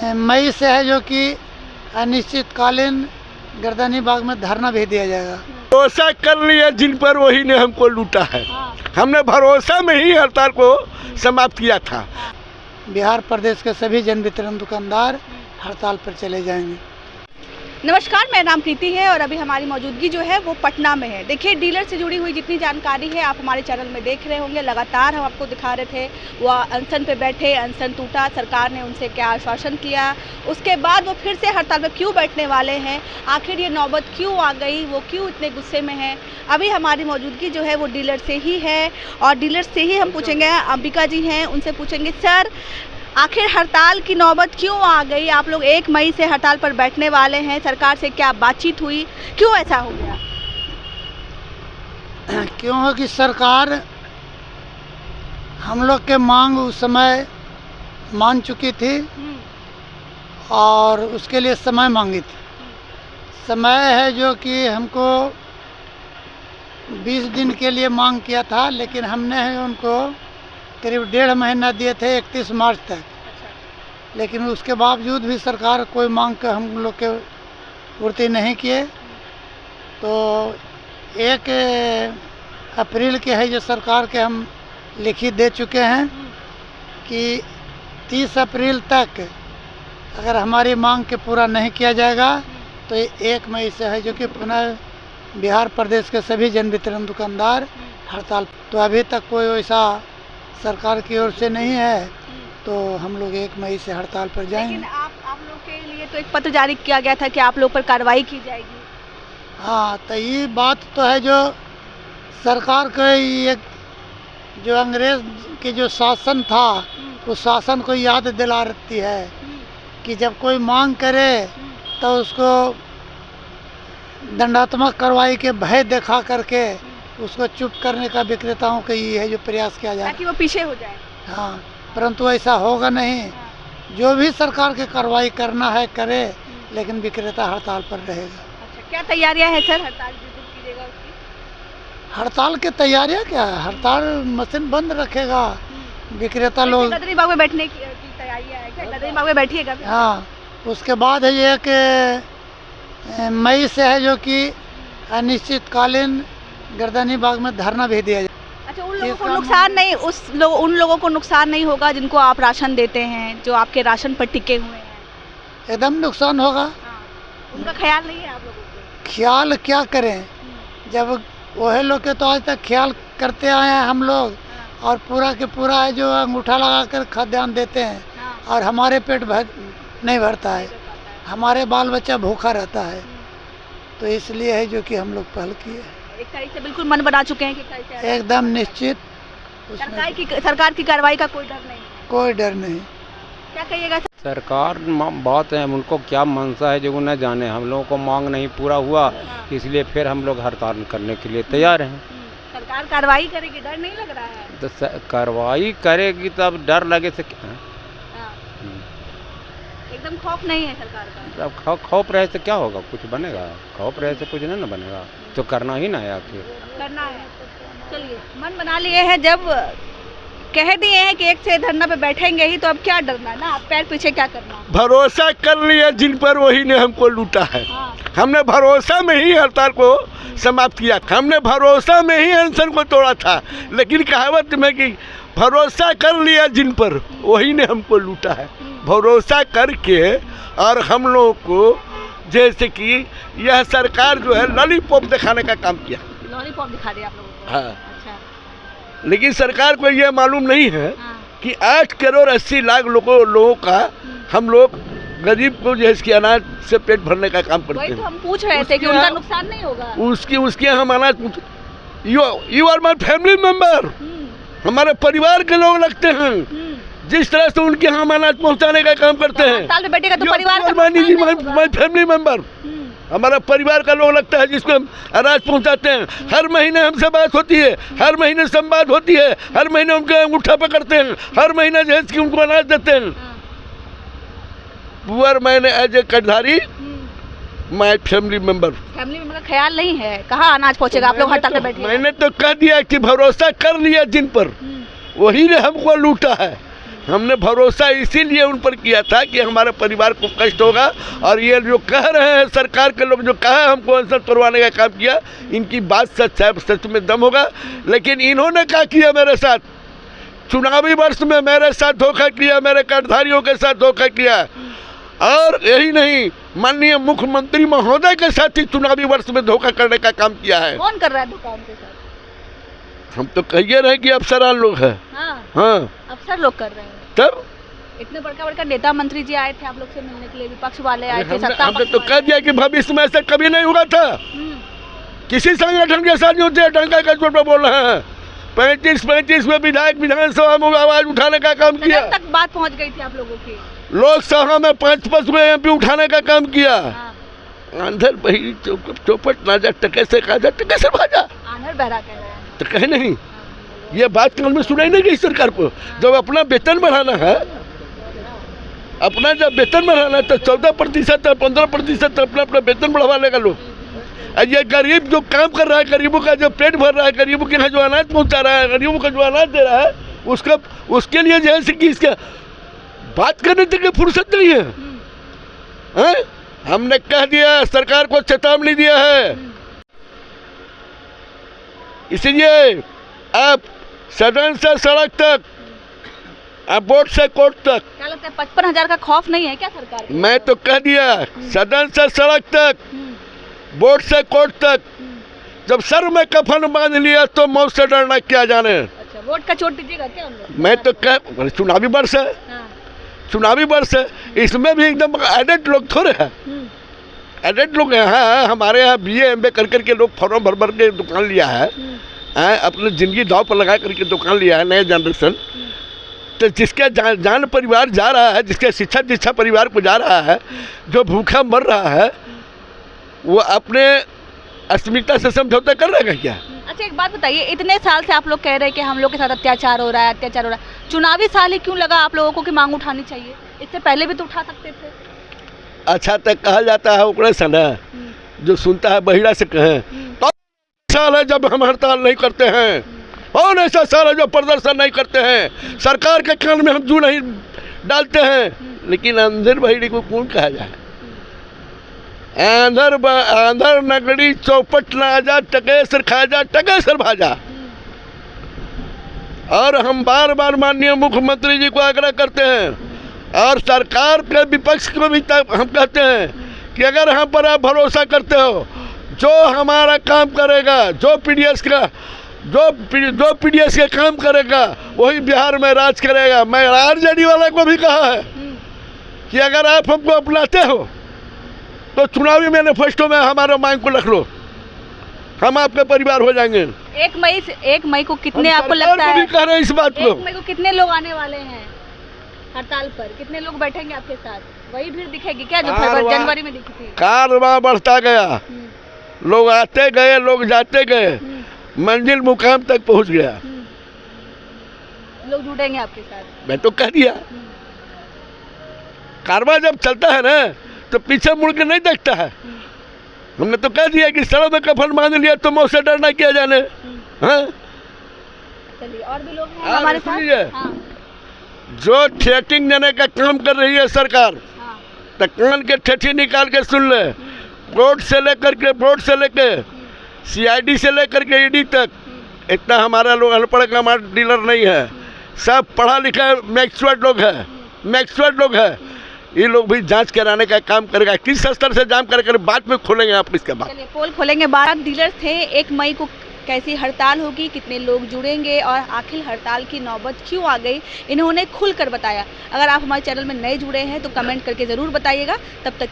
मई से है जो कि अनिश्चितकालीन गर्दनी बाग में धरना भी दिया जाएगा। भरोसा कर लिया जिन पर वही ने हमको लूटा है। हमने भरोसा में ही हड़ताल को समाप्त किया था। बिहार प्रदेश के सभी जन वितरण दुकानदार हड़ताल पर चले जाएंगे। नमस्कार, मेरा नाम प्रीति है और अभी हमारी मौजूदगी जो है वो पटना में है। देखिए, डीलर से जुड़ी हुई जितनी जानकारी है आप हमारे चैनल में देख रहे होंगे। लगातार हम आपको दिखा रहे थे वह अनशन पे बैठे, अनशन टूटा, सरकार ने उनसे क्या आश्वासन किया, उसके बाद वो फिर से हड़ताल पर क्यों बैठने वाले हैं, आखिर ये नौबत क्यों आ गई, वो क्यों इतने गुस्से में हैं। अभी हमारी मौजूदगी जो है वो डीलर से ही है और डीलर से ही हम पूछेंगे। अंबिका जी हैं, उनसे पूछेंगे, सर आखिर हड़ताल की नौबत क्यों आ गई? आप लोग 1 मई से हड़ताल पर बैठने वाले हैं, सरकार से क्या बातचीत हुई, क्यों ऐसा हो गया? क्योंकि सरकार हम लोग के मांग उस समय मान चुकी थी और उसके लिए समय मांगी थी। समय है जो कि हमको 20 दिन के लिए मांग किया था, लेकिन हमने उनको करीब 1.5 महीना दिए थे 31 मार्च तक। लेकिन उसके बावजूद भी सरकार कोई मांग का हम लोग के पूर्ति नहीं किए। तो 1 अप्रैल के है जो सरकार के हम लिखित दे चुके हैं कि 30 अप्रैल तक अगर हमारी मांग के पूरा नहीं किया जाएगा तो 1 मई से है जो कि पुनः बिहार प्रदेश के सभी जन वितरण दुकानदार हड़ताल। तो अभी तक कोई वैसा सरकार की ओर से नहीं है, तो हम लोग 1 मई से हड़ताल पर जाएंगे। लेकिन आप लोग के लिए तो एक पत्र जारी किया गया था कि आप लोग पर कार्रवाई की जाएगी। हाँ, तो ये बात तो है जो सरकार का ये जो अंग्रेज के जो शासन था उस शासन को याद दिलाती है कि जब कोई मांग करे तो उसको दंडात्मक कार्रवाई के भय दिखा करके उसको चुप करने का विक्रेताओं का ये है जो प्रयास किया जाए ताकि वो पीछे हो जाए। हाँ, परंतु ऐसा होगा नहीं। जो भी सरकार की कार्रवाई करना है करे, लेकिन विक्रेता हड़ताल पर रहेगा। अच्छा, क्या तैयारियां हैं सर हड़ताल जिस दिन कीजिएगा उसकी? हड़ताल की तैयारियां क्या है? हड़ताल मशीन बंद रखेगा, विक्रेता लोग गर्दनी बाग में बैठने की तैयारियां है क्या? गर्दनी बाग में बैठिएगा? हाँ, उसके बाद है ये कि मई से है जो कि अनिश्चितकालीन गर्दनी बाग में धरना भी दिया जाए। अच्छा, उन लोगों को नुकसान नहीं, उन लोगों को नुकसान नहीं होगा जिनको आप राशन देते हैं, जो आपके राशन पर टिके हुए हैं? एकदम नुकसान होगा। उनका ख्याल नहीं है आप लोगों को? ख्याल क्या करें, जब वही लोग के तो आज तक ख्याल करते आए हैं हम लोग, और पूरा के पूरा है जो अंगूठा लगा कर खाद्यान्न देते हैं और हमारे पेट नहीं भरता है, हमारे बाल बच्चा भूखा रहता है। तो इसलिए है जो कि हम लोग पहल किए। एक तारीख से बिल्कुल मन बना चुके हैं कि कल से एकदम निश्चित। सरकार की कार्रवाई का कोई डर नहीं? कोई डर नहीं। क्या कहिएगा सर? सरकार बात है, उनको क्या मनसा है जो न जाने। हम लोगों को मांग नहीं पूरा हुआ, इसलिए फिर हम लोग हड़ताल करने के लिए तैयार हैं। सरकार कार्रवाई करेगी, डर नहीं लग रहा है? तो कार्रवाई करेगी तब डर लगे से क्या? एकदम खौफ नहीं है सरकार का? अब खौफ रहे से क्या होगा? कुछ बनेगा? खौफ रहे से कुछ नहीं ना बनेगा, तो करना ही ना है, आखिर करना है। चलिए, मन बना लिए हैं, जब कह दिए हैं कि 1 से धरना पे बैठेंगे ही, तो अब क्या डरना ना, आप पैर पीछे क्या करना। भरोसा कर लिया जिन पर वही ने हमको लूटा है। हमने भरोसा में ही हड़ताल को समाप्त किया। हमने भरोसा में ही अनशन को तोड़ा था। लेकिन कहावत में कि भरोसा कर लिया जिन पर वही ने हमको लूटा है। भरोसा करके और हम लोगों को जैसे कि यह सरकार जो है लॉलीपॉप दिखाने का काम किया। लॉलीपॉप दिखा दिया आप लोगों को? हाँ। अच्छा। लेकिन सरकार को यह मालूम नहीं है कि 8 करोड़ 80 लाख लोगों का हम लोग गरीब को जो है इसकी अनाज से पेट भरने का काम करते हैं। तो हम पूछ रहे थे कि उनका नुकसान नहीं होगा? उसके हम अनाज you are my family member, हमारे परिवार के लोग लगते हैं। जिस तरह से उनके यहाँ अनाज पहुँचाने का काम करते हैं, हड़ताल पे बैठेगा तो परिवार का माई फैमिली मेंबर, हमारा परिवार का लोग लगता है जिसको हम अनाज पहुँचाते हैं। हर महीने हमसे बात होती है, हर महीने संवाद होती है, हर महीने उनका अंगूठा पकड़ते हैं, हर महीने जो है उनको अनाज देते हैं। पुअर मैंने एज ए कटधारी माई फैमिली मेंबर का ख्याल नहीं है, कहाँ अनाज पहुँचेगा? आप लोग हड़ताल पे बैठे। मैंने तो कह दिया कि भरोसा कर लिया जिन पर वही ने हमको लूटा है। हमने भरोसा इसीलिए उन पर किया था कि हमारे परिवार को कष्ट होगा, और ये जो कह रहे हैं सरकार के लोग जो कहा हमको अनशन तोड़वाने का काम किया, इनकी बात सच है, सच में दम होगा। लेकिन इन्होंने क्या किया मेरे साथ, चुनावी वर्ष में मेरे साथ धोखा किया, मेरे कर्णधारियों के साथ धोखा किया, और यही नहीं माननीय मुख्यमंत्री महोदय के साथ ही चुनावी वर्ष में धोखा करने का काम किया है। कौन कर रहा है धोखा उनके साथ? हम तो कहिए रहे कि अफसरान लोग हैं। हाँ, अफसर लोग कर रहे हैं। तब इतने बड़का नेता मंत्री जी आए थे आप लोग से मिलने के लिए, विपक्ष वाले आए थे, सत्ता हमने पक्ष तो वाले। कह दिया कि भविष्य में ऐसा कभी नहीं हुआ था। किसी संगठन के साथ जो डंका का चोट पर बोल रहे हैं, 35 में विधायक विधानसभा में आवाज उठाने का काम किया, तक बात पहुंच गई थी आप लोगों की। लोकसभा में 5 में MP उठाने का काम किया। अंधर बही चौपट ना जा, टके से खा जा, टके से भाजा। आनर बहरा कह रहे हैं तो कहे नहीं, ये बात कान में सुनाई नहीं गई सरकार को। जब अपना वेतन बढ़ाना है, अपना जब वेतन बढ़ाना है तो 14% 15% अपना वेतन बढ़वा लेगा लोग। ये गरीब जो काम कर रहा है, गरीबों का जो पेट भर रहा है, गरीबों के यहाँ जो अनाज पहुँचा रहा है, गरीबों को जो अनाज दे रहा है, उसका उसके लिए जैसे कि इसका बात करने तक फुर्सत नहीं है। हमने कह दिया, सरकार को चेतावनी दिया है, इसलिए आप सदन से सड़क तक, आप वोट से कोर्ट तक। क्या लगता है 55,000 का खौफ नहीं है क्या सरकार को? मैं तो कह दिया, सदन से सड़क तक, वोट से कोर्ट तक। जब सर में कफन बांध लिया तो मौत से डरना क्या जाने। अच्छा, वोट का चोट दीजिएगा क्या उन लोग? मैं तो कह, चुनावी वर्ष है, चुनावी वर्ष है, इसमें भी एकदम एडेड लोग थोड़े हैं। एडेड लोग यहाँ हमारे यहाँ BA MA कर करके लोग फॉर्म भर के दुकान लिया है, अपनी ज़िंदगी दाव पर लगा करके दुकान लिया है, नए जनरेशन। तो जिसका जान परिवार जा रहा है, जिसके शिक्षा परिवार को जा रहा है, जो भूखा मर रहा है, वो अपने अस्मिता से समझौता कर रहा है क्या? अच्छा, एक बात बताइए, इतने साल से आप लोग कह रहे हैं कि हम लोग के साथ अत्याचार हो रहा है, चुनावी साल ही क्यों लगा आप लोगों को कि मांग उठानी चाहिए? इससे पहले भी तो उठा सकते थे। अच्छा तक कहा जाता है उकड़े सन है, जो सुनता है बहिरा से कहें। तो साल है जब हम हड़ताल नहीं करते हैं, और ऐसा साल है जो प्रदर्शन नहीं करते हैं, सरकार के कान में हम जू नहीं डालते हैं। लेकिन अंधेर बहिरी को कौन कहा जाए? अंधर नगरी चौपट ना जा, टकेसर खा जा, टकेसर भाजा। और हम बार बार माननीय मुख्यमंत्री जी को आग्रह करते हैं, और सरकार के विपक्ष को भी हम कहते हैं कि अगर हम पर आप भरोसा करते हो, जो हमारा काम करेगा, जो PDS का काम करेगा, वही बिहार में राज करेगा। मैं RJD वाला को भी कहा है कि अगर आप हमको अपनाते हो तो चुनावी मैनिफेस्टो में हमारे मांग को रख लो, हम आपके परिवार हो जाएंगे। 1 मई को कितने आपको लगता है? भी कह रहे हैं इस बात को। 1 मई को कितने लोग आने वाले हैं हड़ताल पर? कितने लोग बैठेंगे आपके साथ? वही भीड़ दिखेगी क्या जो जनवरी में दिखी थी? कारवां बढ़ता गया, लोग आते गए, लोग जाते गए, मंजिल मुकाम तक पहुंच गया। लोग जुड़ेंगे आपके साथ। मैं तो कह दिया, कारवां जब चलता है ना तो पीछे मुड़ के नहीं देखता है। हमने तो कह दिया कि सड़क में कफन बांध लिया तो मौत से डरना क्या जाने। चलिए, और भी लोग हैं हमारे साथ। जो ठेठिंग देने का काम कर रही है सरकार, तो कान के ठेठी निकाल के सुन ले। बोर्ड से लेकर CID से लेकर के ED तक, इतना हमारा लोग अनपढ़ का हमारा डीलर नहीं है, सब पढ़ा लिखा मैक्सवर्ड लोग है। ये लोग भी जांच कराने का काम करेगा। किस स्तर से जांच कर बाद में खोलेंगे आप इसके बाद। चलिए, पोल खोलेंगे। 12 डीलर थे। 1 मई को कैसी हड़ताल होगी, कितने लोग जुड़ेंगे और आखिर हड़ताल की नौबत क्यों आ गई, इन्होंने खुलकर बताया। अगर आप हमारे चैनल में नए जुड़े हैं तो कमेंट करके ज़रूर बताइएगा। तब तक